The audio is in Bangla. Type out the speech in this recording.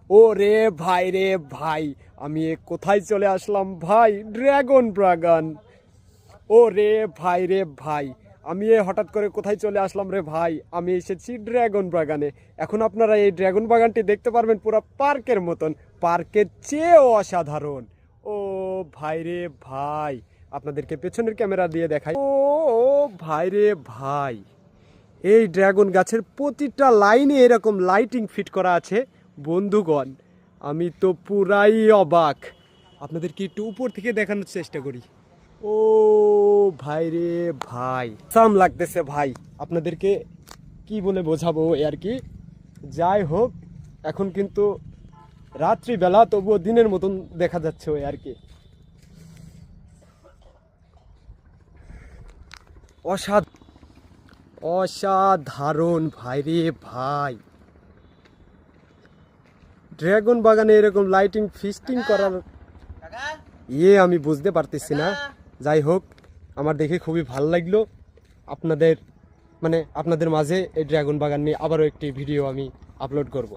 ও রে ভাই, আমি এ কোথায় চলে আসলাম ভাই? ড্রাগন বাগান। রে ভাই, আমি এ হঠাৎ করে কোথায় চলে আসলাম রে ভাই? আমি এসেছি ড্রাগন বাগানে। এখন আপনারা এই ড্রাগন বাগানটি দেখতে পারবেন পুরো পার্কের মতন, পার্কের চেয়েও অসাধারণ। ও ভাই রে ভাই, আপনাদেরকে পেছনের ক্যামেরা দিয়ে দেখাই। ও ভাই রে ভাই, এই ড্রাগন গাছের প্রতিটা লাইনে এরকম লাইটিং ফিট করা আছে বন্ধুগণ। আমি তো পুরাই অবাক। আপনাদেরকে একটু উপর থেকে দেখানোর চেষ্টা করি। ও ভাই রে ভাই, সাম লাগতেছে ভাই। আপনাদেরকে কি বলে বোঝাবো আর কি। যাই হোক, এখন কিন্তু রাত্রিবেলা, তবুও দিনের মতন দেখা যাচ্ছে ওই আর কি। অসাধারণ ভাই রে ভাই। ড্রাগন বাগানে এরকম লাইটিং ফিস্টিং করার আমি বুঝতে পারতেছি না। যাই হোক, আমার দেখে খুবই ভালো লাগলো। আপনাদের আপনাদের মাঝে এই ড্রাগন বাগান নিয়ে আবারও একটি ভিডিও আমি আপলোড করব।